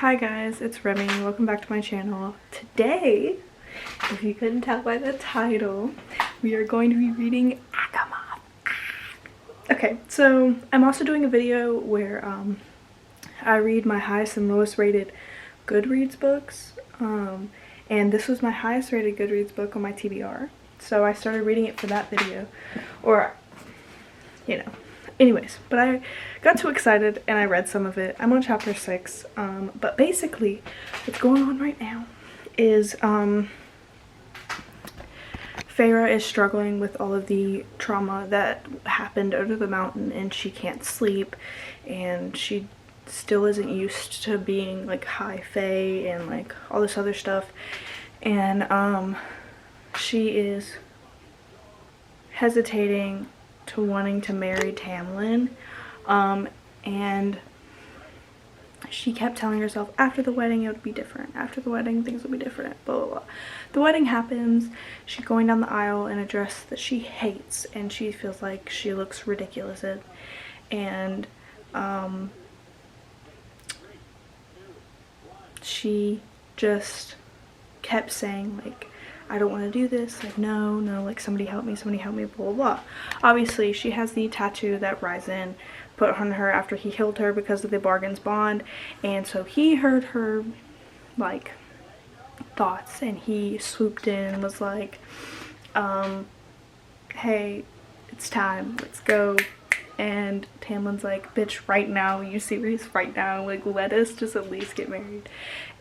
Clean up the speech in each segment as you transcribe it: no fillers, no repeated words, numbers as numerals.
Hi guys, it's Remy. Welcome back to my channel. Today, if you couldn't tell by the title, we are going to be reading ACOMAF. Okay, so I'm also doing a video where I read my highest and lowest rated Goodreads books. And this was my highest rated Goodreads book on my TBR. So I started reading it for that video. Or, you know. Anyways, but I got too excited and I read some of it. I'm on chapter 6. But basically, what's going on right now is Feyre is struggling with all of the trauma that happened under the mountain, and she can't sleep, and she still isn't used to being like high fae and like all this other stuff. And she is hesitating to wanting to marry Tamlin, and she kept telling herself after the wedding it would be different, after the wedding things will be different, blah blah blah. The wedding happens, she's going down the aisle in a dress that she hates and she feels like she looks ridiculous in, and she just kept saying like, I don't want to do this, like no, like somebody help me, blah blah blah. Obviously she has the tattoo that Ryzen put on her after he killed her because of the bargain's bond, and so he heard her like thoughts and he swooped in and was like, hey, it's time, let's go. And Tamlin's like, bitch, right now, you serious? Right now? Like, let us just at least get married.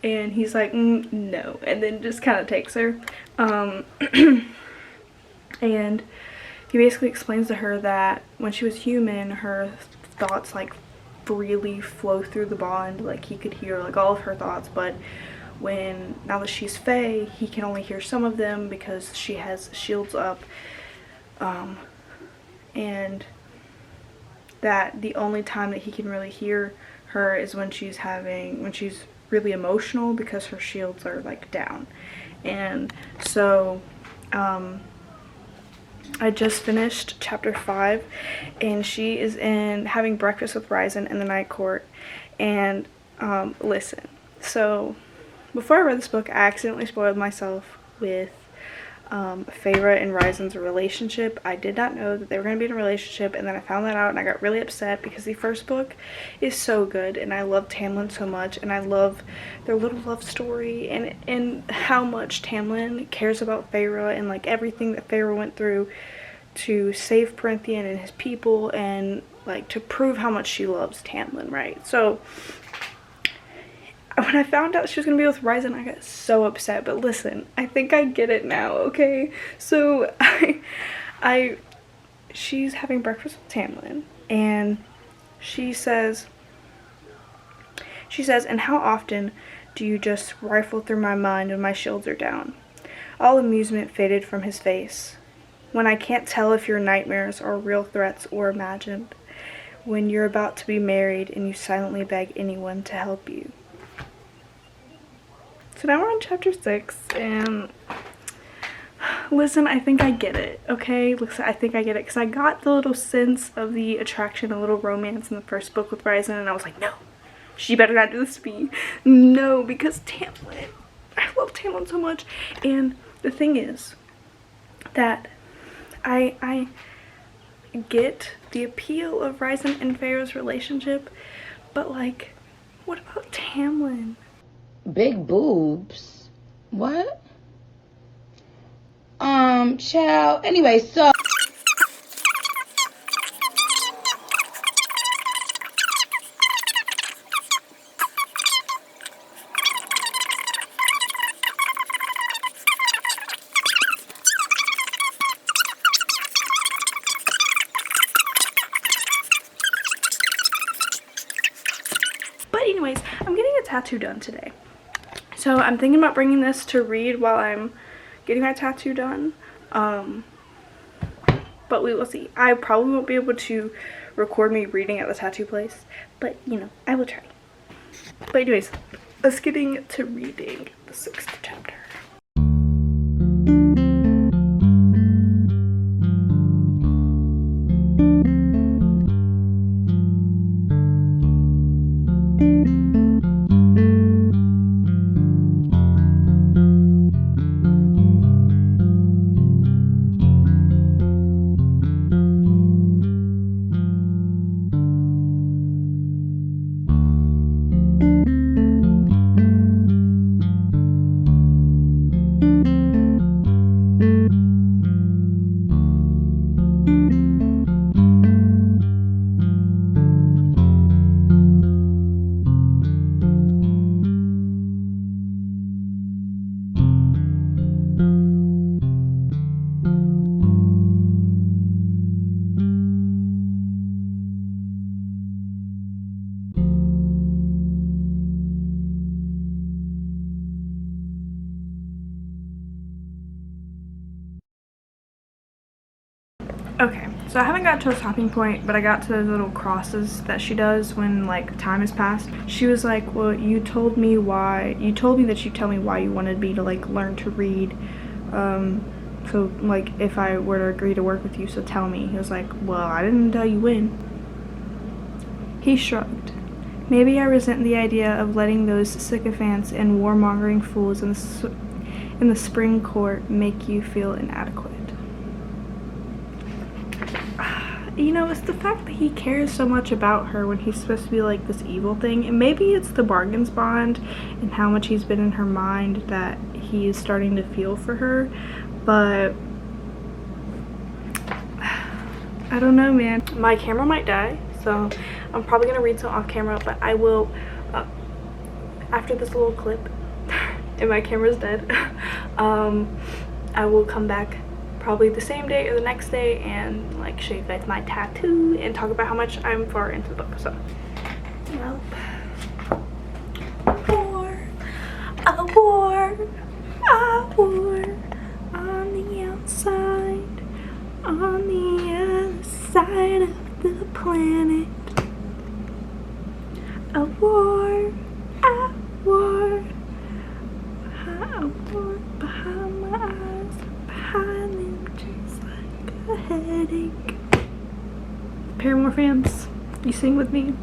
And he's like, no. And then just kind of takes her. And he basically explains to her that when she was human, her thoughts, like, freely flow through the bond. Like, he could hear, like, all of her thoughts. But now that she's fae, he can only hear some of them because she has shields up. And that the only time that he can really hear her is when she's really emotional because her shields are like down. And so I just finished chapter 5 and she is having breakfast with Ryzen in the night court. And listen, so before I read this book I accidentally spoiled myself with Feyre and Ryzen's relationship. I did not know that they were going to be in a relationship, and then I found that out and I got really upset because the first book is so good and I love Tamlin so much, and I love their little love story and how much Tamlin cares about Feyre and like everything that Feyre went through to save Prythian and his people, and like to prove how much she loves Tamlin, right? So when I found out she was gonna be with Ryzen, I got so upset. But listen, I think I get it now, okay? So she's having breakfast with Tamlin, and she says, and how often do you just rifle through my mind when my shields are down? All amusement faded from his face. When I can't tell if your nightmares are real threats or imagined. When you're about to be married and you silently beg anyone to help you. So now we're on chapter 6, and listen, I think I get it, okay? Listen, I think I get it, because I got the little sense of the attraction, a little romance in the first book with Ryzen, and I was like, no, she better not do this to me. No, because Tamlin, I love Tamlin so much. And the thing is that I get the appeal of Ryzen and Feyre's relationship, but like, what about Tamlin? Big boobs? What? Child. Anyway, so but anyways, I'm getting a tattoo done today. So I'm thinking about bringing this to read while I'm getting my tattoo done. But we will see. I probably won't be able to record me reading at the tattoo place, but you know, I will try. But anyways, let's get to reading the 6th chapter. Okay, so I haven't got to a stopping point, but I got to those little crosses that she does when like time has passed. She was like, well, you told me that you tell me why you wanted me to like learn to read. So like if I were to agree to work with you, so tell me. He was like, well, I didn't tell you when. He shrugged. Maybe I resent the idea of letting those sycophants and warmongering fools in the spring court make you feel inadequate. You know, it's the fact that he cares so much about her when he's supposed to be like this evil thing. And maybe it's the bargains bond and how much he's been in her mind that he is starting to feel for her. But I don't know, man. My camera might die, so I'm probably gonna read some off camera, but I will after this little clip and my camera's dead. I will come back probably the same day or the next day and like show you guys my tattoo and talk about how much I'm far into the book. So nope. A war on the outside, on the other side of the planet. A war behind my eyes, behind them just like a headache. Paramore fans, you sing with me?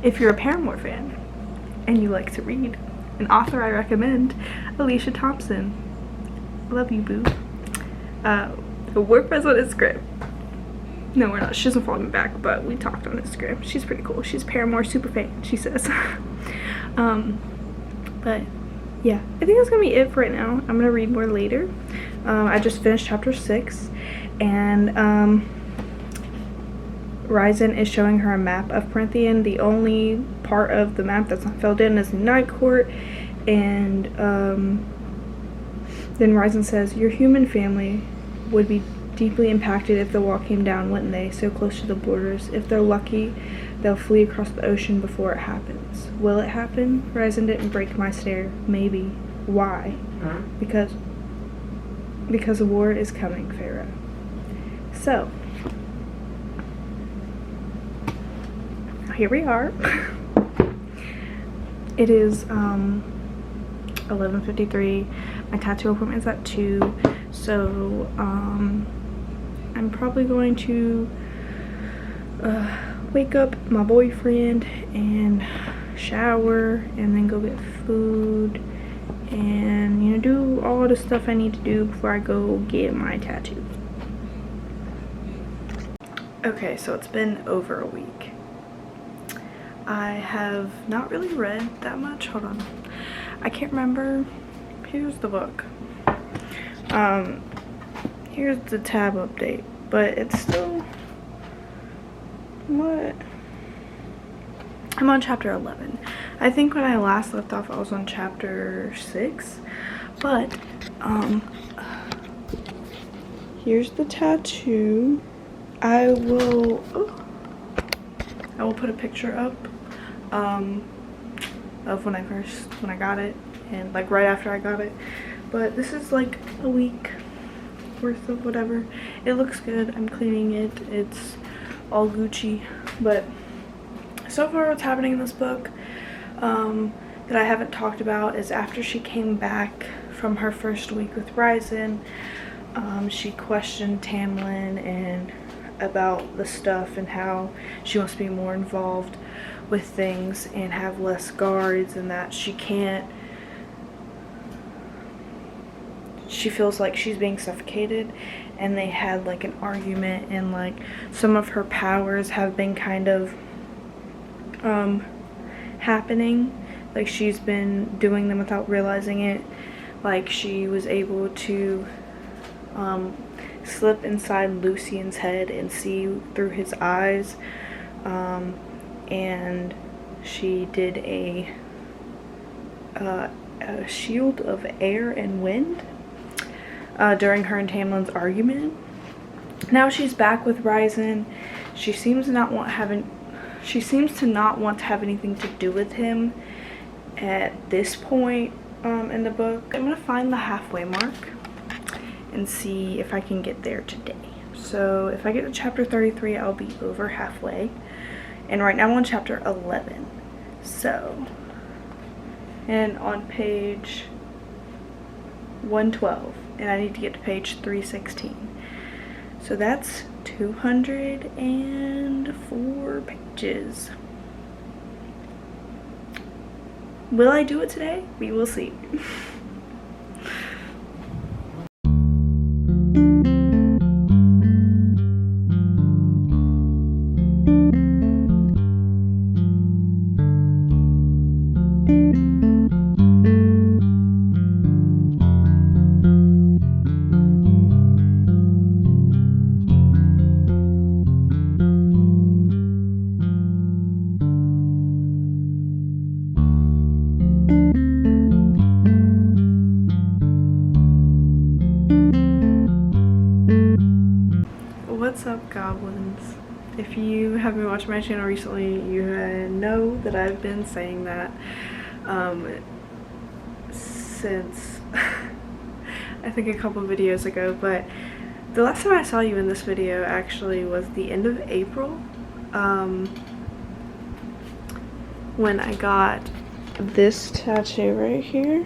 If you're a Paramore fan and you like to read, an author I recommend, Alicia Thompson. Love you, boo. We're friends on Instagram. No, we're not. She doesn't follow me back, but we talked on Instagram. She's pretty cool. She's Paramore super fan, she says. But yeah, I think that's gonna be it for right now. I'm gonna read more later. I just finished chapter 6, and Ryzen is showing her a map of Printheon. The only part of the map that's not filled in is the Night Court, and then Ryzen says, your human family would be deeply impacted if the wall came down, wouldn't they? So close to the borders. If they're lucky, they'll flee across the ocean before it happens. Will it happen? Ryzen didn't break my stare. Maybe. Why? Because a war is coming, Pharaoh. So here we are. It is 11:53. My tattoo appointment is at 2, so I'm probably going to wake up my boyfriend and shower and then go get food and, you know, do all the stuff I need to do before I go get my tattoo. Okay, so it's been over a week. I have not really read that much. Hold on, I can't remember. Here's the book. Here's the tab update, but it's still, what? I'm on chapter 11. I think when I last left off I was on chapter 6, but here's the tattoo. I will put a picture up of when I got it, and like right after I got it. But this is like a week worth of whatever. It looks good. I'm cleaning it. It's all Gucci. But so far what's happening in this book that I haven't talked about is after she came back from her first week with Ryzen, she questioned Tamlin and about the stuff and how she wants to be more involved with things and have less guards, and that she feels like she's being suffocated. And they had like an argument, and like some of her powers have been kind of happening. Like, she's been doing them without realizing it. Like, she was able to slip inside Lucian's head and see through his eyes, and she did a shield of air and wind during her and Tamlin's argument. Now she's back with Ryzen. She seems to not want to have anything to do with him at this point in the book. I'm gonna find the halfway mark and see if I can get there today. So if I get to chapter 33, I'll be over halfway, and right now I'm on chapter 11. So, and on page 112, and I need to get to page 316. So that's 204 pages. Will I do it today? We will see. What's up, goblins? If you have been watching my channel recently, you know that I've been saying that since I think a couple videos ago, but the last time I saw you in this video actually was the end of April, when I got this tattoo right here.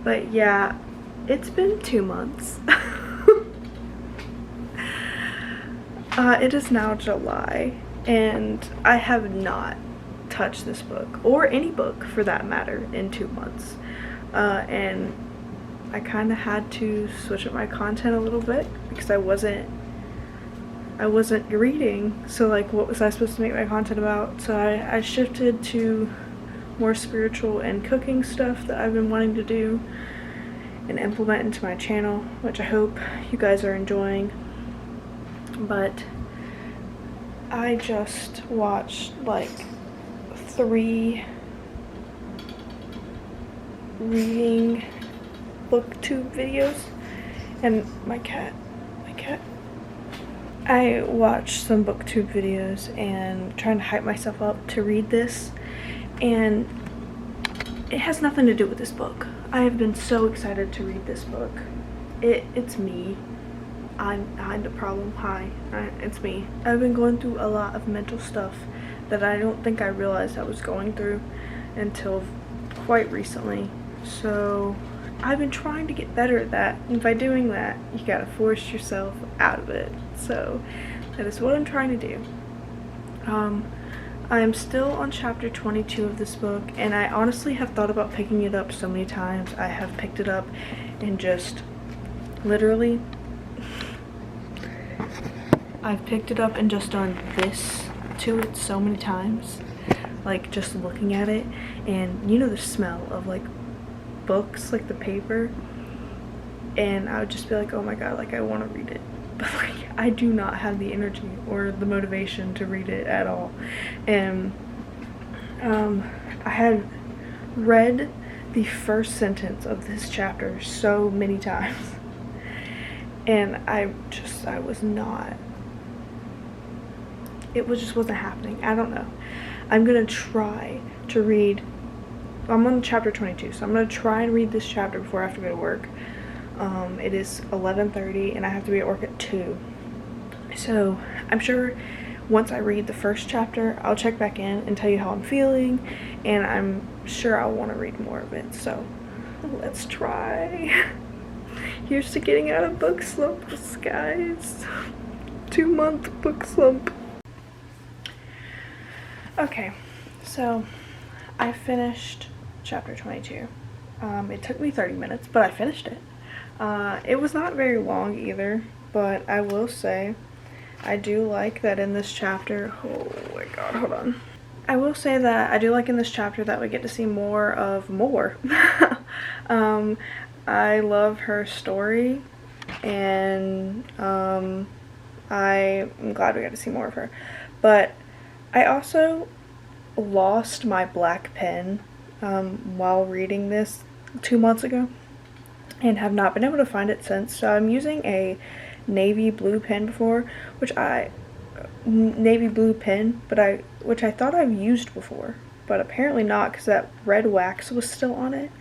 But yeah, it's been 2 months. It is now July, and I have not touched this book, or any book for that matter, in 2 months. And I kind of had to switch up my content a little bit because I wasn't reading. So like, what was I supposed to make my content about? So I shifted to more spiritual and cooking stuff that I've been wanting to do and implement into my channel, which I hope you guys are enjoying. But I just watched like 3 reading booktube videos, and my cat. I watched some booktube videos and trying to hype myself up to read this, and it has nothing to do with this book. I have been so excited to read this book. It's me. I'm the problem. Hi, it's me. I've been going through a lot of mental stuff that I don't think I realized I was going through until quite recently. So I've been trying to get better at that, and by doing that, you gotta force yourself out of it. So that is what I'm trying to do. I am still on chapter 22 of this book, and I honestly have thought about picking it up so many times. I have picked it up and just literally, I've picked it up and just done this to it so many times, like just looking at it, and you know the smell of like books, like the paper, and I would just be like, oh my god, like I want to read it, but like I do not have the energy or the motivation to read it at all. And I had read the first sentence of this chapter so many times, and I was not, it just wasn't happening. I don't know. I'm gonna try to read, I'm on chapter 22, so I'm gonna try and read this chapter before I have to go to work. It is 11:30 and I have to be at work at 2. So I'm sure once I read the first chapter, I'll check back in and tell you how I'm feeling, and I'm sure I'll want to read more of it. So let's try. Here's to getting out of book slumps, guys. 2-month book slump. Okay, so I finished chapter 22. It took me 30 minutes, but I finished it. It was not very long either, but I will say I do like that in this chapter. Oh my god, hold on. I will say that I do like in this chapter that we get to see more of Moore. I love her story, and I'm glad we got to see more of her. But I also lost my black pen while reading this 2 months ago and have not been able to find it since. So I'm using a navy blue pen before, which I thought I've used before, but apparently not, because that red wax was still on it.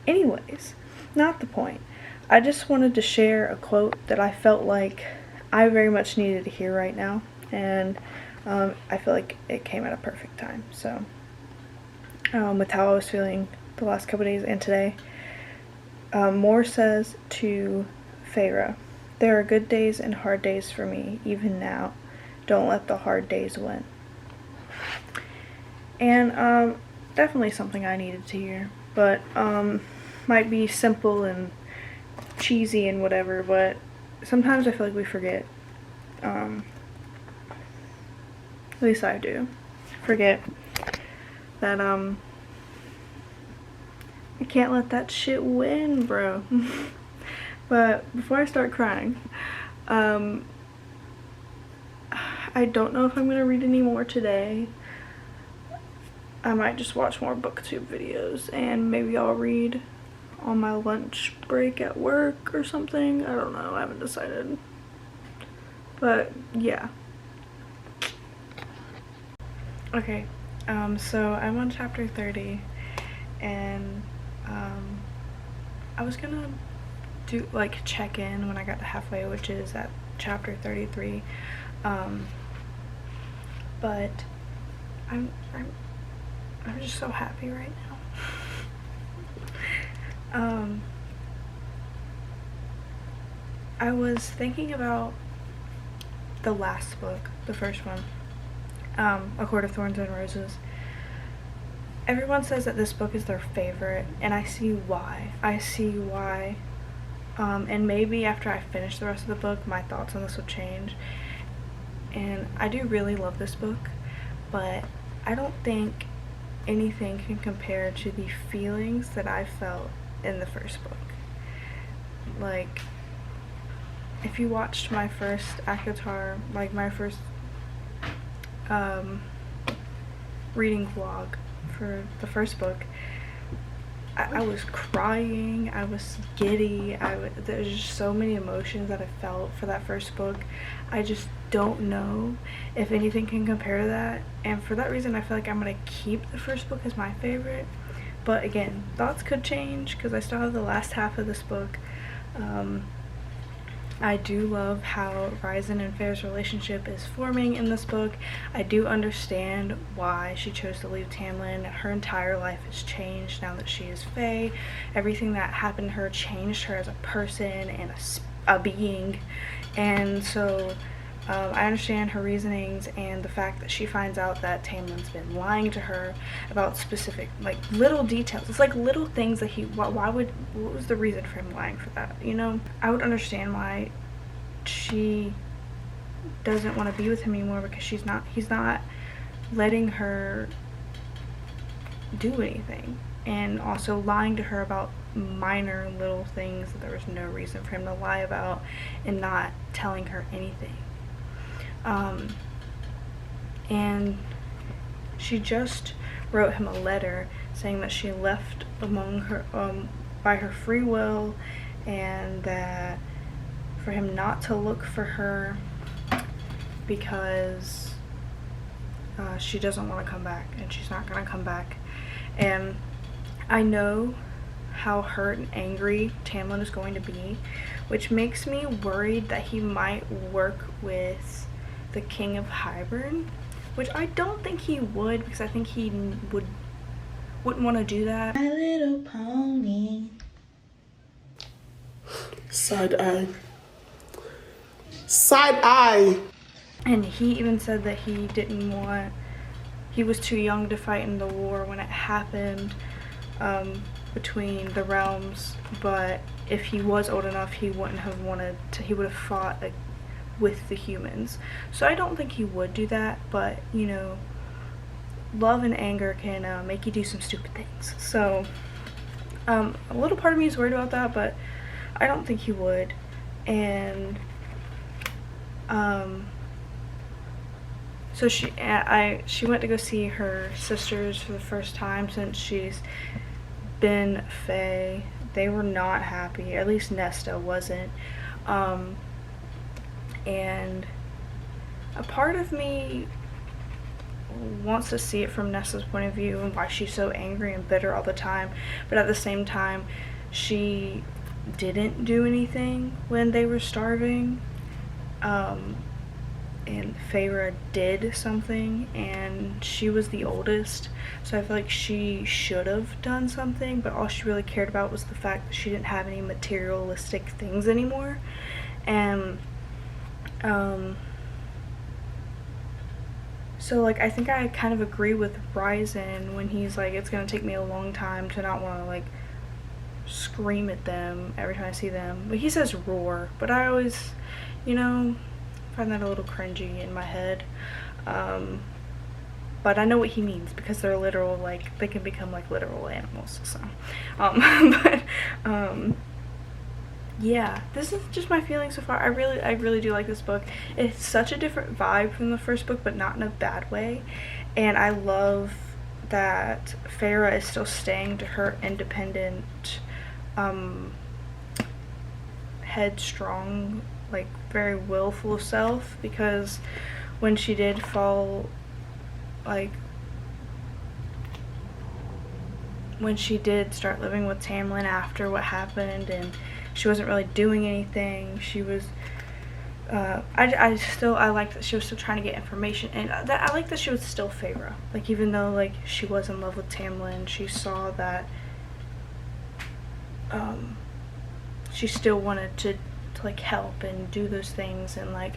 Anyways, not the point. I just wanted to share a quote that I felt like I very much needed to hear right now, and I feel like it came at a perfect time. So with how I was feeling the last couple days and today, Moore says to Feyre, "There are good days and hard days for me, even now. Don't let the hard days win." And definitely something I needed to hear, but might be simple and cheesy and whatever, but sometimes I feel like we forget, at least I do, forget that you can't let that shit win, bro. But before I start crying, I don't know if I'm gonna read any more today. I might just watch more booktube videos, and maybe I'll read on my lunch break at work or something. I don't know, I haven't decided. But yeah. Okay, so I'm on chapter 30, and I was gonna do like check in when I got to halfway, which is at chapter 33, but I'm just so happy right now. I was thinking about the last book, the first one, A Court of Thorns and Roses. Everyone says that this book is their favorite, and I see why. And maybe after I finish the rest of the book, my thoughts on this will change. And I do really love this book, but I don't think anything can compare to the feelings that I felt in the first book. Like, if you watched my first ACOWAR, like my first reading vlog for the first book, I was crying, I was giddy, there's just so many emotions that I felt for that first book. I just don't know if anything can compare to that, and for that reason I feel like I'm gonna keep the first book as my favorite. But again, thoughts could change because I still have the last half of this book. I do love how Rysand and Feyre's relationship is forming in this book. I do understand why she chose to leave Tamlin. Her entire life has changed now that she is Fae. Everything that happened to her changed her as a person and a being. And so I understand her reasonings, and the fact that she finds out that Tamlin's been lying to her about specific, like, little details. It's like little things that what was the reason for him lying for that, you know? I would understand why she doesn't want to be with him anymore, because he's not letting her do anything, and also lying to her about minor little things that there was no reason for him to lie about, and not telling her anything. And she just wrote him a letter saying that she left among her by her free will, and that for him not to look for her because she doesn't want to come back, and she's not going to come back. And I know how hurt and angry Tamlin is going to be, which makes me worried that he might work with the King of Hybern, which I don't think he would, because I think he wouldn't want to do that. My Little Pony. Side eye. Side eye. And he even said that he was too young to fight in the war when it happened between the realms, but if he was old enough, he wouldn't have wanted to, he would have fought with the humans. So I don't think he would do that, but you know, love and anger can make you do some stupid things. So a little part of me is worried about that, but I don't think he would. And so she went to go see her sisters for the first time since she's been Fae. They were not happy, at least Nesta wasn't. And a part of me wants to see it from Nesta's point of view and why she's so angry and bitter all the time, but at the same time she didn't do anything when they were starving, and Feyre did something, and she was the oldest, so I feel like she should have done something, but all she really cared about was the fact that she didn't have any materialistic things anymore. And so like I think I kind of agree with Ryzen when he's like, it's gonna take me a long time to not want to like scream at them every time I see them. But he says roar, but I always, you know, find that a little cringy in my head. But I know what he means because they're literal, like they can become like literal animals. So yeah, this is just my feelings so far. I really do like this book. It's such a different vibe from the first book, but not in a bad way. And I love that Feyre is still staying to her independent, headstrong, like very willful self, because when she did fall, like when she did start living with Tamlin after what happened and she wasn't really doing anything, she was I like that she was still trying to get information, and that I like that she was still Feyre. Like even though like she was in love with Tamlin, she saw that she still wanted to like help and do those things, and like,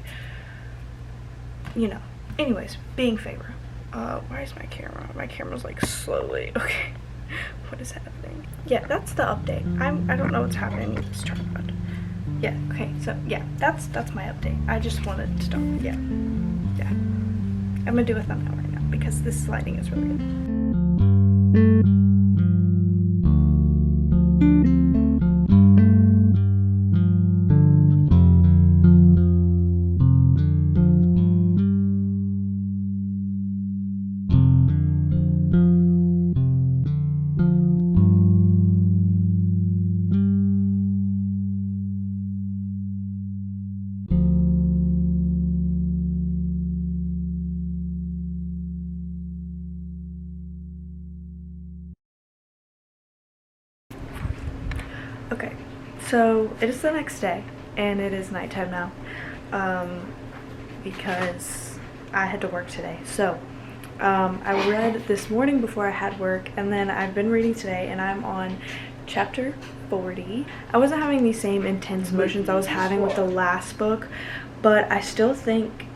you know, anyways, being Feyre. Why is my camera? My camera's like slowly. Okay. What is happening? Yeah, that's the update. I don't know what's happening with this tripod. Yeah, okay, so yeah, that's my update. I just wanted to stop. Yeah. I'm gonna do a thumbnail right now because this lighting is really good. Okay, so it is the next day, and it is nighttime now, because I had to work today. So, I read this morning before I had work, and then I've been reading today, and I'm on chapter 40. I wasn't having the same intense emotions I was having with the last book, but I still think,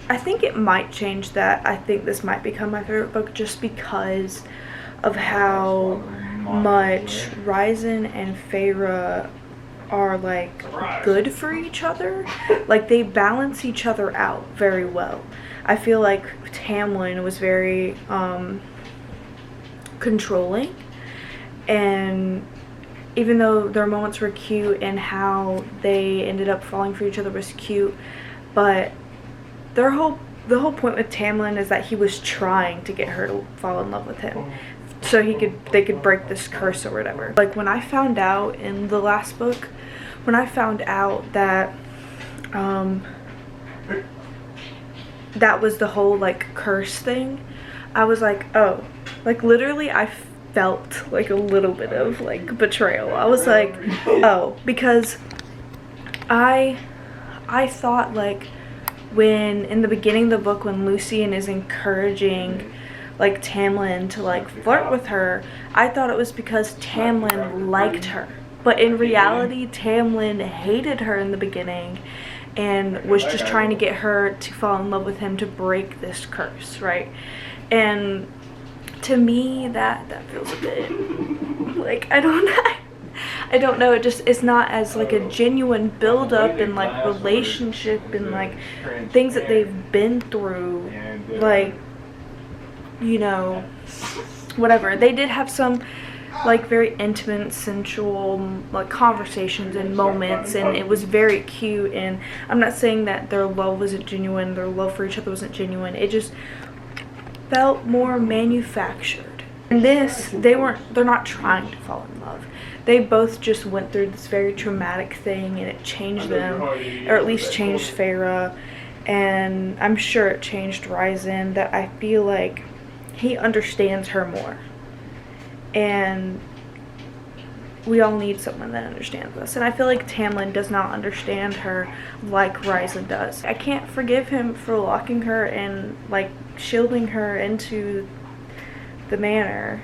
it might change that. I think this might become my favorite book just because of how much Ryzen and Feyre are like good for each other. Like they balance each other out very well. I feel like Tamlin was very controlling, and even though their moments were cute and how they ended up falling for each other was cute, but the whole point with Tamlin is that he was trying to get her to fall in love with him so they could break this curse or whatever. Like when I found out in the last book, when I found out that that was the whole like curse thing, I was like, oh, like literally I felt like a little bit of like betrayal. I was like, oh, because I thought like when in the beginning of the book when Lucian is encouraging like Tamlin to like flirt with her, I thought it was because Tamlin liked her, but in reality Tamlin hated her in the beginning and was just trying to get her to fall in love with him to break this curse, right? And to me that feels a bit like, I don't know, I don't know, it's not as like a genuine build up and like relationship and like things that they've been through, like, you know, whatever. They did have some like very intimate, sensual like conversations and moments, and it was very cute. And I'm not saying that their love wasn't genuine, their love for each other wasn't genuine. It just felt more manufactured. And this, they're not trying to fall in love. They both just went through this very traumatic thing, and it changed them, or at least changed Farah, and I'm sure it changed Ryzen, that I feel like he understands her more. And we all need someone that understands us. And I feel like Tamlin does not understand her like Ryzen does. I can't forgive him for locking her and like shielding her into the manor.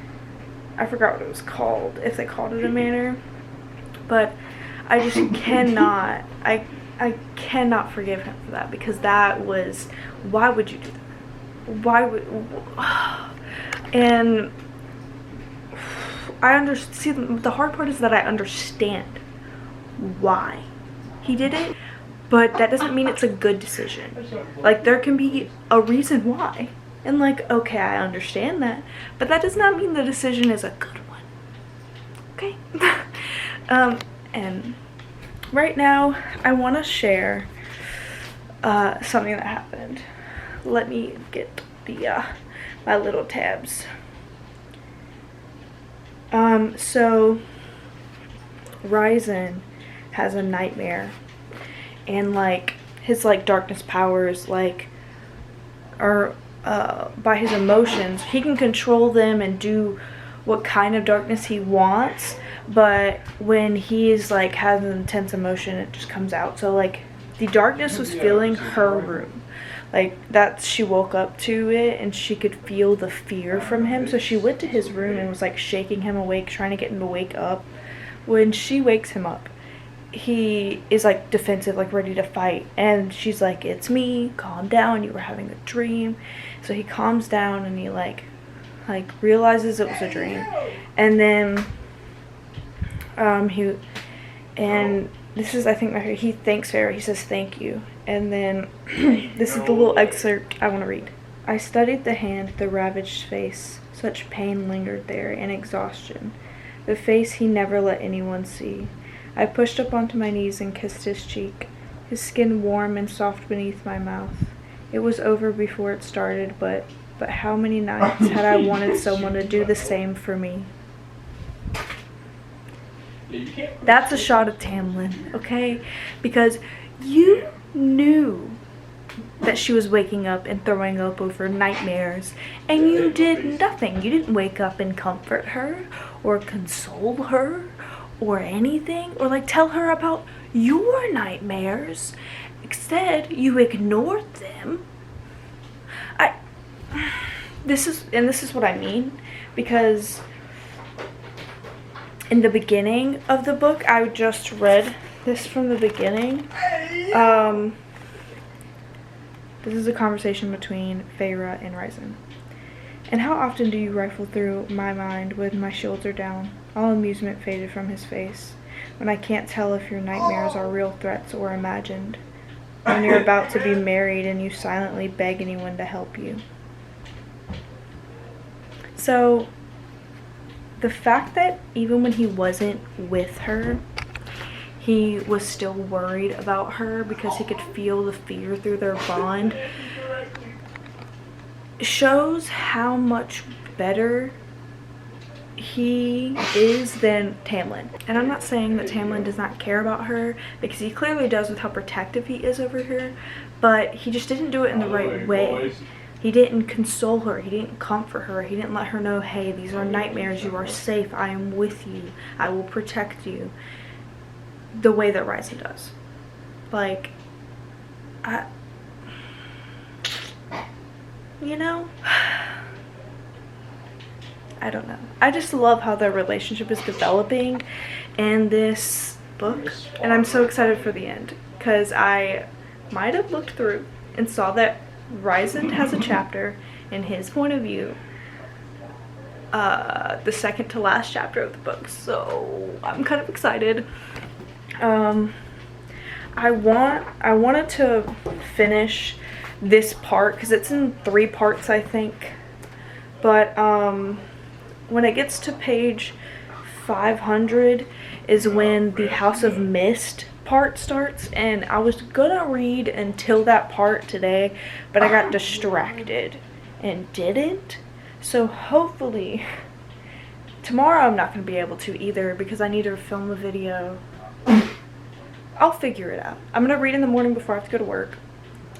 I forgot what it was called, if they called it a manor. But I just cannot, I cannot forgive him for that, because that was, why would you do that? Why would, and I understand. See, the hard part is that I understand why he did it, but that doesn't mean it's a good decision. Like, there can be a reason why, and like, okay, I understand that, but that does not mean the decision is a good one. Okay. And right now I want to share something that happened. Let me get the my little tabs. So Ryzen has a nightmare, and like his like darkness powers like are by his emotions. He can control them and do what kind of darkness he wants, but when he's like has an intense emotion, it just comes out. So like the darkness was filling her room. Like, that, she woke up to it and she could feel the fear from him. So she went to his room and was like shaking him awake, trying to get him to wake up. When she wakes him up, he is like defensive, like ready to fight. And she's like, it's me, calm down, you were having a dream. So he calms down and he like realizes it was a dream. And then this is, I think, he thanks Farah. He says thank you. And then this is the little excerpt I want to read. I studied the hand, the ravaged face. Such pain lingered there, and exhaustion. The face he never let anyone see. I pushed up onto my knees and kissed his cheek, his skin warm and soft beneath my mouth. It was over before it started, but how many nights had I wanted someone to do the same for me? That's a shot of Tamlin, okay? Because you knew that she was waking up and throwing up over nightmares, and you did nothing. You didn't wake up and comfort her or console her or anything, or like tell her about your nightmares. Instead, you ignored them. This is what I mean, because in the beginning of the book, I just read this from the beginning. This is a conversation between Farah and Ryzen. And how often do you rifle through my mind when my shields are down? All amusement faded from his face. When I can't tell if your nightmares are real threats or imagined. When you're about to be married and you silently beg anyone to help you. So, the fact that even when he wasn't with her, he was still worried about her because he could feel the fear through their bond, shows how much better he is than Tamlin. And I'm not saying that Tamlin does not care about her, because he clearly does with how protective he is over her, but he just didn't do it in the right way. He didn't console her, he didn't comfort her, he didn't let her know, hey, these are nightmares, you are safe, I am with you, I will protect you, the way that Ryzen does. Like, you know, I don't know. I just love how their relationship is developing in this book, and I'm so excited for the end, because I might have looked through and saw that Ryzen has a chapter in his point of view the second to last chapter of the book, so I'm kind of excited. I wanted to finish this part because it's in 3 parts, I think, but when it gets to page 500 is when the House of Mist part starts, and I was gonna read until that part today, but I got distracted and didn't. So hopefully tomorrow I'm not gonna be able to either because I need to film a video. I'll figure it out. I'm gonna read in the morning before I have to go to work.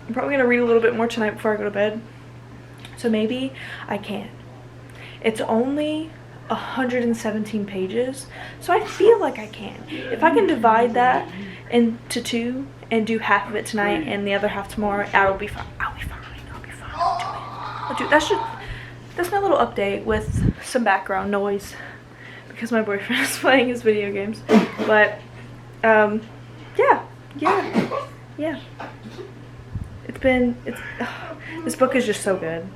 I'm probably gonna read a little bit more tonight before I go to bed, so maybe I can. It's only 117 pages, so I feel like I can. If I can divide that into 2 and do half of it tonight and the other half tomorrow, I'll be fine. I'll be fine. I'll do it. That's my little update with some background noise because my boyfriend is playing his video games. But yeah. This book is just so good.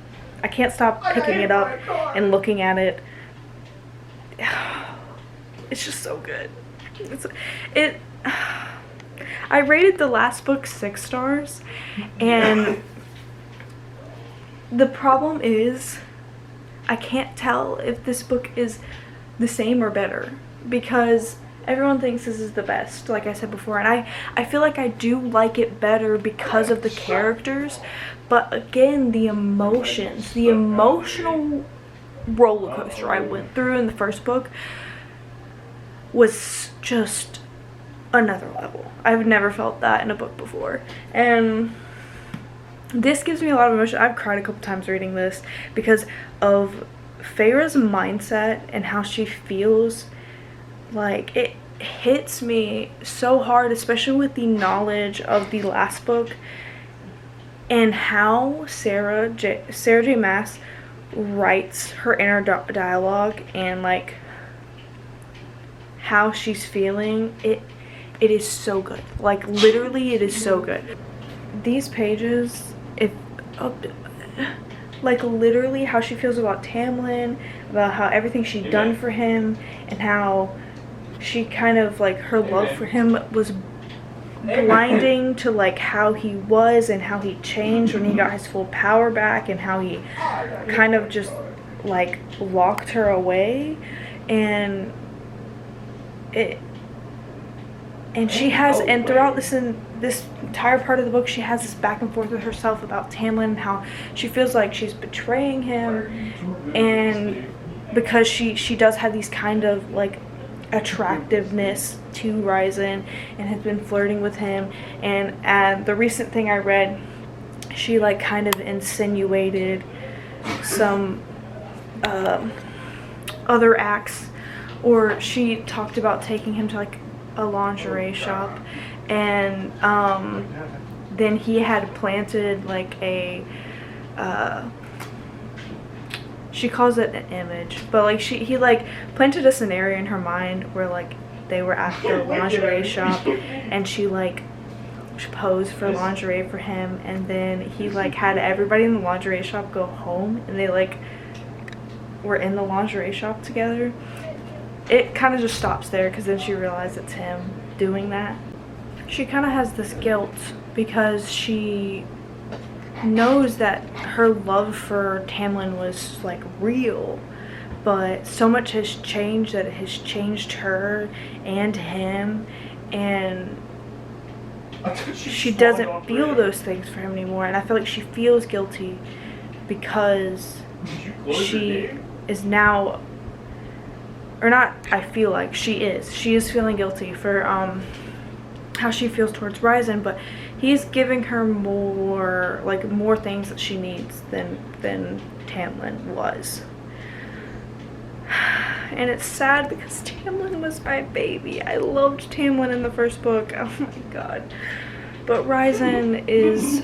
I can't stop picking it up and looking at it. It's just so good. I rated the last book 6 stars, and the problem is I can't tell if this book is the same or better because everyone thinks this is the best, like I said before, and I feel like I do like it better because of the characters, but again, the emotions, the emotional roller coaster I went through in the first book was just another level. I've never felt that in a book before, and this gives me a lot of emotion. I've cried a couple times reading this because of Feyre's mindset and how she feels. Like, it hits me so hard, especially with the knowledge of the last book and how Sarah J. Maas writes her inner dialogue and like how she's feeling. It is so good. Like, literally, it is so good. These pages, like literally how she feels about Tamlin, about how everything she'd done for him, and how she kind of like her love for him was blinding to like how he was and how he changed when he got his full power back, and how he kind of just like locked her away, and she has, and throughout this entire part of the book, she has this back and forth with herself about Tamlin and how she feels like she's betraying him, and because she does have these kind of like attractiveness to Ryzen and has been flirting with him, and the recent thing I read, she like kind of insinuated some other acts, or she talked about taking him to like a lingerie shop, and then he had planted like a she calls it an image, but like he like planted a scenario in her mind where like they were at the lingerie shop and she posed for lingerie for him, and then he like had everybody in the lingerie shop go home, and they like were in the lingerie shop together. It kind of just stops there because then she realized it's him doing that. She kind of has this guilt because she knows that her love for Tamlin was like real, but so much has changed that it has changed her and him, and she doesn't feel those things for him anymore, and I feel like she feels guilty because she is now, or not, I feel like she is feeling guilty for how she feels towards Ryzen, but he's giving her more things that she needs than Tamlin was. And it's sad because Tamlin was my baby. I loved Tamlin in the first book. Oh my god. But Ryzen is,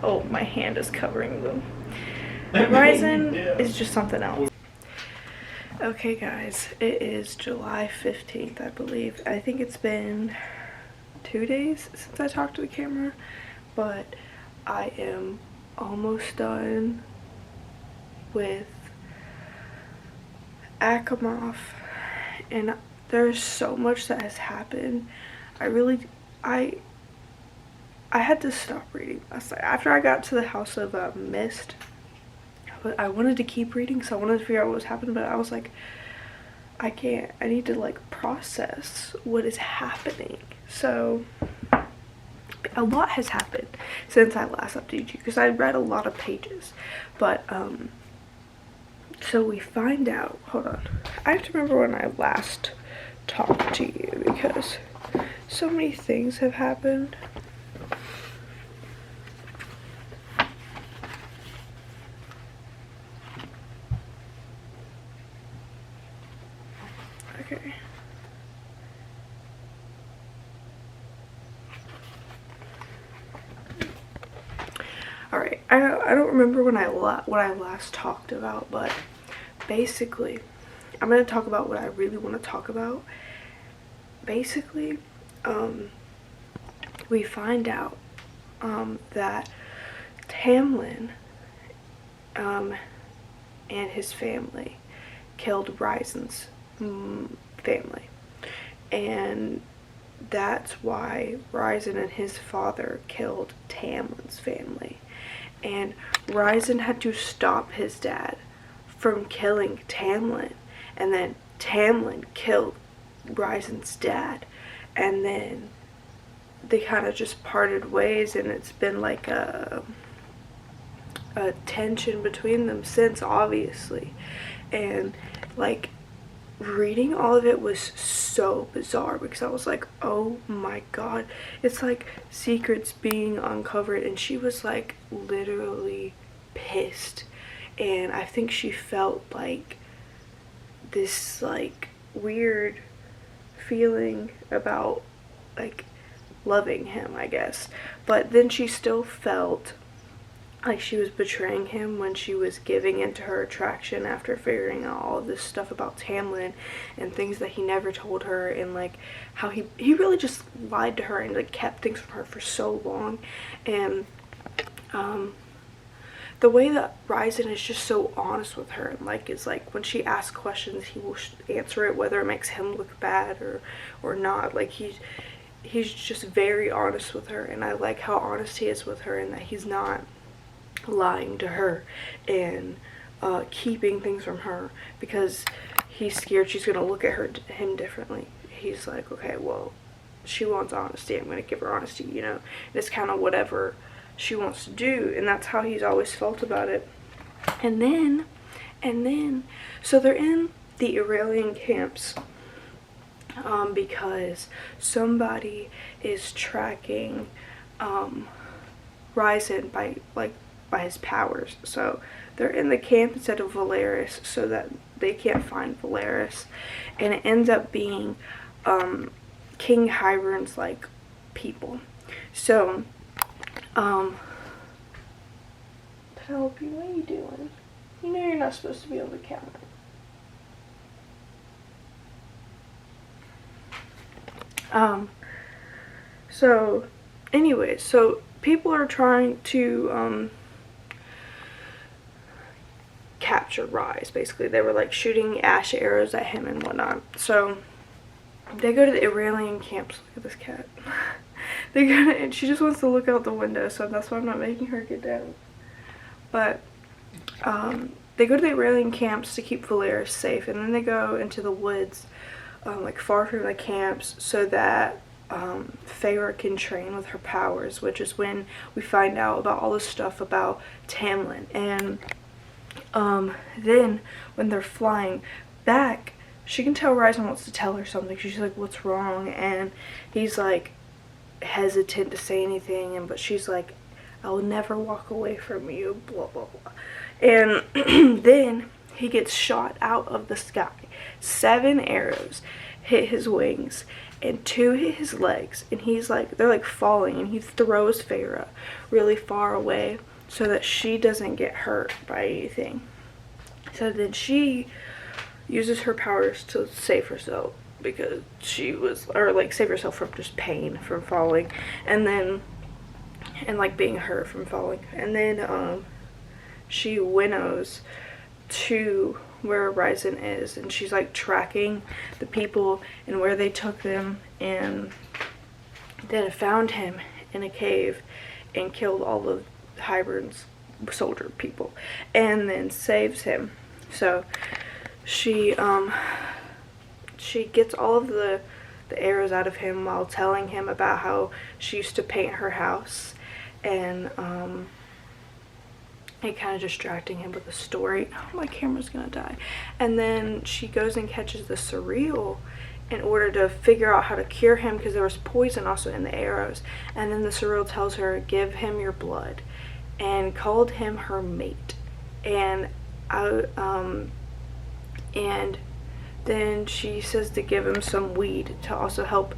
oh, my hand is covering them. Ryzen is just something else. Okay guys, it is July 15th, I believe. I think it's been 2 days since I talked to the camera, but I am almost done with ACOMAF, and there's so much that has happened. I had to stop reading last night after I got to the House of Mist, but I wanted to keep reading, so I wanted to figure out what was happening, but I was like, I can't. I need to like process what is happening. So a lot has happened since I last updated you, because I read a lot of pages, but so we find out, hold on, I have to remember when I last talked to you because so many things have happened. Okay. Alright, I don't remember when what I last talked about, but basically, I'm going to talk about what I really want to talk about. Basically, we find out that Tamlin and his family killed Ryzen's family, and that's why Ryzen and his father killed Tamlin's family, and Ryzen had to stop his dad from killing Tamlin, and then Tamlin killed Ryzen's dad, and then they kind of just parted ways, and it's been like a tension between them since, obviously. And like reading all of it was so bizarre, because I was like, oh my god, it's like secrets being uncovered, and she was like literally pissed, and I think she felt like this like weird feeling about like loving him, I guess, but then she still felt like she was betraying him when she was giving into her attraction after figuring out all of this stuff about Tamlin and things that he never told her, and like how he really just lied to her and like kept things from her for so long. And the way that Ryzen is just so honest with her, and like is like when she asks questions, he will answer it whether it makes him look bad or not. Like he's just very honest with her, and I like how honest he is with her, and that he's not lying to her and keeping things from her because he's scared she's gonna look at him differently. He's like, okay, well, she wants honesty, I'm gonna give her honesty, you know. And it's kind of whatever she wants to do, and that's how he's always felt about it. And then so they're in the Aurelian camps because somebody is tracking Ryzen by his powers. So they're in the camp instead of Valeris so that they can't find Valeris, and it ends up being King Hybern's like people. So Penelope, what are you doing? You know you're not supposed to be on the counter. So anyway, so people are trying to capture Rise. Basically, they were like shooting ash arrows at him and whatnot. So they go to the Aurelian camps. Look at this cat. They go to, and she just wants to look out the window, so that's why I'm not making her get down. But they go to the Aurelian camps to keep Valeris safe, and then they go into the woods, like far from the camps, so that Feyre can train with her powers, which is when we find out about all this stuff about Tamlin. And then when they're flying back, she can tell Ryzen wants to tell her something. She's like, what's wrong? And he's like hesitant to say anything, and but she's like, I will never walk away from you, blah blah blah. And then he gets shot out of the sky. 7 arrows hit his wings and 2 hit his legs, and he's like, they're like falling, and he throws Feyre really far away so that she doesn't get hurt by anything. So then she uses her powers to save herself, because she was, or like save herself from just pain from falling, and then like being hurt from falling. And then she winnows to where Ryzen is, and she's like tracking the people and where they took them, and then found him in a cave and killed all of Hybern's soldier people, and then saves him. So she gets all of the arrows out of him while telling him about how she used to paint her house, and kind of distracting him with a story. Oh, my camera's gonna die. And then she goes and catches the surreal in order to figure out how to cure him, because there was poison also in the arrows. And then the surreal tells her, give him your blood, and called him her mate. And and then she says to give him some weed to also help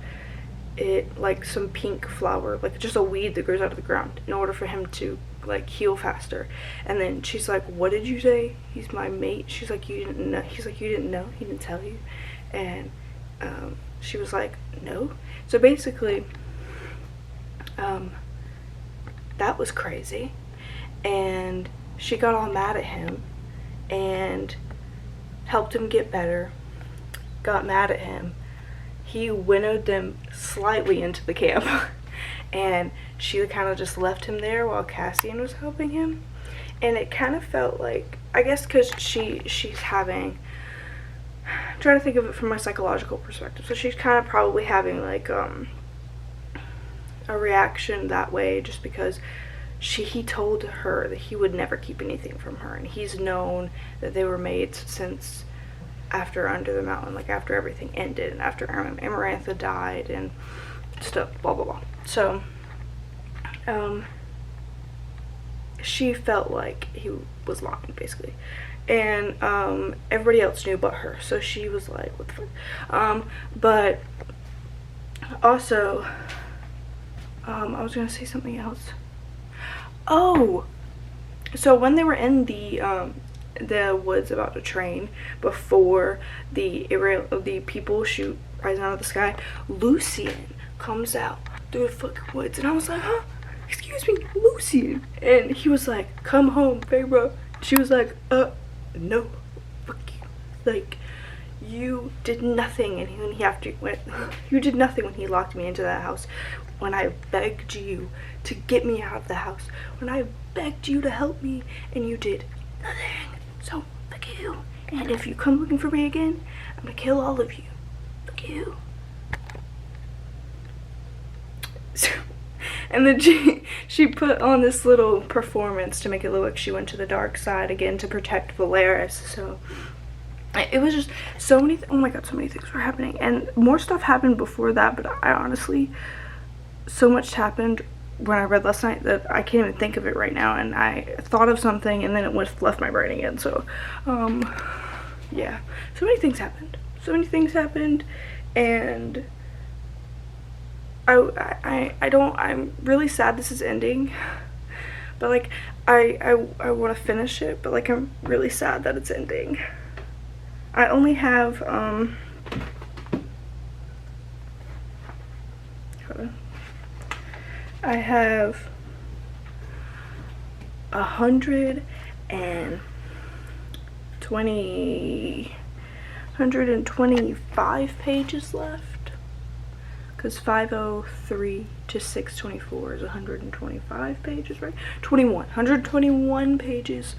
it, like some pink flower, like just a weed that grows out of the ground, in order for him to like heal faster. And then she's like, what did you say? He's my mate. She's like, you didn't know? He's like, you didn't know? He didn't tell you? And she was like, no. So basically, that was crazy. And she got all mad at him and helped him get better, got mad at him. He winnowed them slightly into the camp and she kind of just left him there while Cassian was helping him. And it kind of felt like, I guess because she's having, I'm trying to think of it from my psychological perspective, so she's kind of probably having like a reaction that way, just because he told her that he would never keep anything from her, and he's known that they were mates since after Under the Mountain, like after everything ended and after Amarantha died and stuff, blah blah blah. So she felt like he was lying basically, and everybody else knew but her, so she was like, what the fuck. But also I was gonna say something else. Oh, so when they were in the woods about to train before the people shoot Ryzen out of the sky, Lucian comes out through the fucking woods, and I was like, huh? Excuse me, Lucian. And he was like, come home, Feyre. She was like, no, fuck you. Like, you did nothing, and you did nothing when he locked me into that house. When I begged you to get me out of the house, when I begged you to help me, and you did nothing. So, fuck you. And if you come looking for me again, I'm gonna kill all of you. Fuck you. So, and then she put on this little performance to make it look like she went to the dark side again to protect Valeris. So it was just so many oh my god, so many things were happening, and more stuff happened before that, but I honestly, so much happened when I read last night that I can't even think of it right now, and I thought of something and then it left my brain again. So yeah, so many things happened, and I'm really sad this is ending, but like I want to finish it, but like I'm really sad that it's ending. I only have I have 125 pages left, because 503 to 624 is 125 pages, right? 121 pages,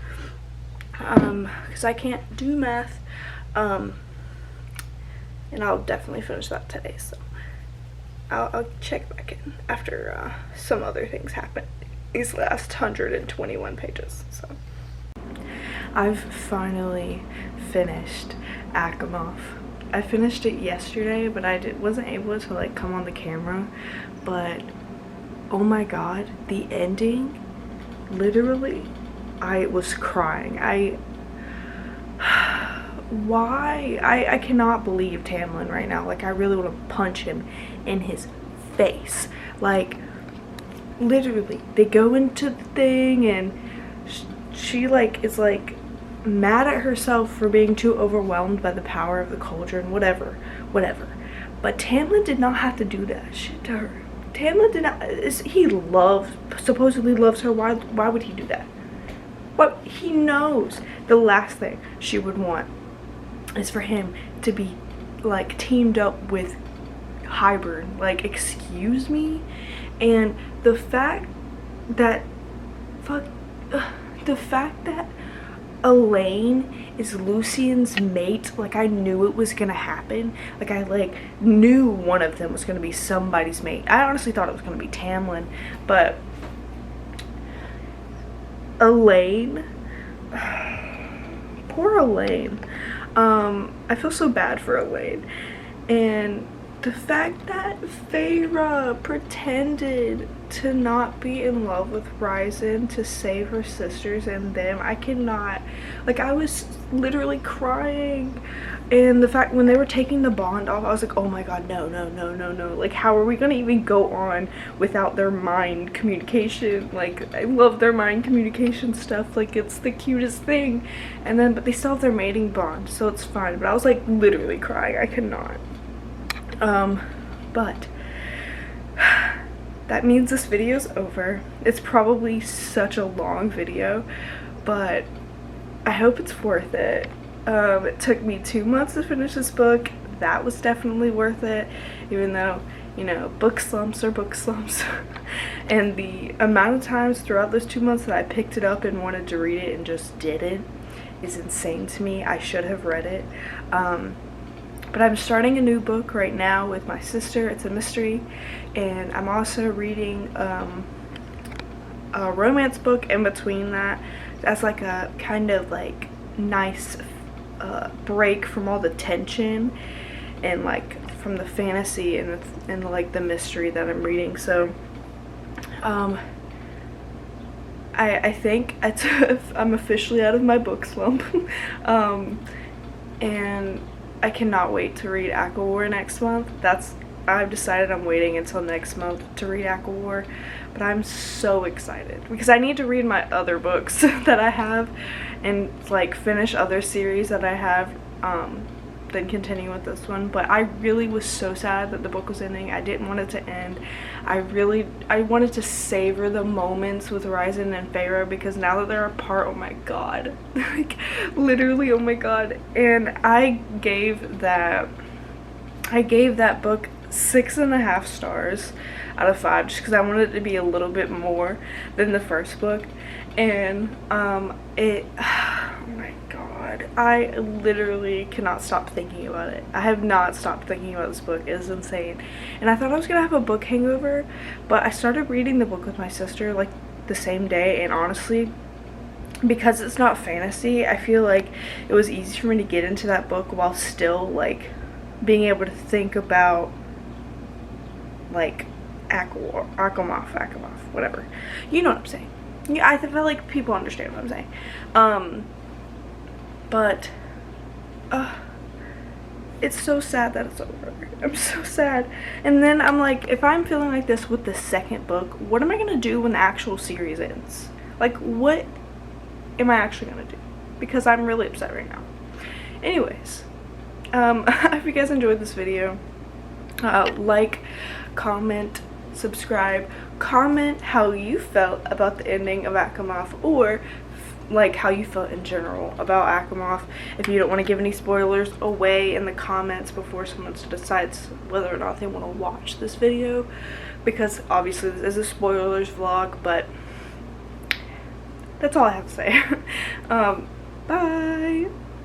because I can't do math, and I'll definitely finish that today, so I'll check back in after some other things happen these last 121 pages. So I've finally finished ACOMAF. I finished it yesterday, but I wasn't able to like come on the camera, but oh my god, the ending, literally I was crying. Why? I cannot believe Tamlin right now. Like, I really want to punch him in his face. Like, literally, they go into the thing, and she like is like mad at herself for being too overwhelmed by the power of the cauldron, whatever. But Tamlin did not have to do that shit to her. Tamlin did not. He supposedly loves her. Why would he do that? But he knows the last thing she would want is for him to be like teamed up with Hybern. Like, excuse me? And the fact that the fact that Elaine is Lucien's mate, like, I knew it was gonna happen. Like, I like knew one of them was gonna be somebody's mate. I honestly thought it was gonna be Tamlin, but Elaine, poor Elaine. I feel so bad for Elaine. And the fact that Feyre pretended to not be in love with Ryzen to save her sisters and them, I cannot, like, I was literally crying. And the fact when they were taking the bond off, I was like, oh my god, no, no, no, no, no. Like, how are we gonna even go on without their mind communication? Like, I love their mind communication stuff. Like, it's the cutest thing. And then, but they still have their mating bond, so it's fine. But I was like literally crying. I could not. But that means this video's over. It's probably such a long video, but I hope it's worth it. It took me 2 months to finish this book. That was definitely worth it, even though, you know, book slumps are book slumps. And the amount of times throughout those 2 months that I picked it up and wanted to read it and just didn't is insane to me. I should have read it. But I'm starting a new book right now with my sister. It's a mystery, and I'm also reading a romance book in between that. That's like a kind of like nice break from all the tension and like from the fantasy and like the mystery that I'm reading. So I think I'm officially out of my book slump. And I cannot wait to read ACOWAR next month. I've decided I'm waiting until next month to read ACOWAR, but I'm so excited because I need to read my other books that I have and like finish other series that I have, then continue with this one. But I really was so sad that the book was ending. I didn't want it to end. I wanted to savor the moments with Ryzen and Feyre, because now that they're apart, oh my god, like literally, oh my god. And I gave that book 6.5 stars out of 5 just because I wanted it to be a little bit more than the first book. And oh my god, I literally cannot stop thinking about it. I have not stopped thinking about this book. It is insane. And I thought I was gonna have a book hangover, but I started reading the book with my sister like the same day, and honestly, because it's not fantasy, I feel like it was easy for me to get into that book while still like being able to think about like ACOMAF, whatever. You know what I'm saying. Yeah, I feel like people understand what I'm saying. But it's so sad that it's over. I'm so sad. And then I'm like, if I'm feeling like this with the second book, what am I gonna do when the actual series ends? Like, what am I actually gonna do? Because I'm really upset right now. Anyways, I hope you guys enjoyed this video. Like, comment, subscribe, comment how you felt about the ending of ACOMAF, or like how you felt in general about ACOMAF. If you don't want to give any spoilers away in the comments before someone decides whether or not they want to watch this video, because obviously this is a spoilers vlog. But that's all I have to say. Bye.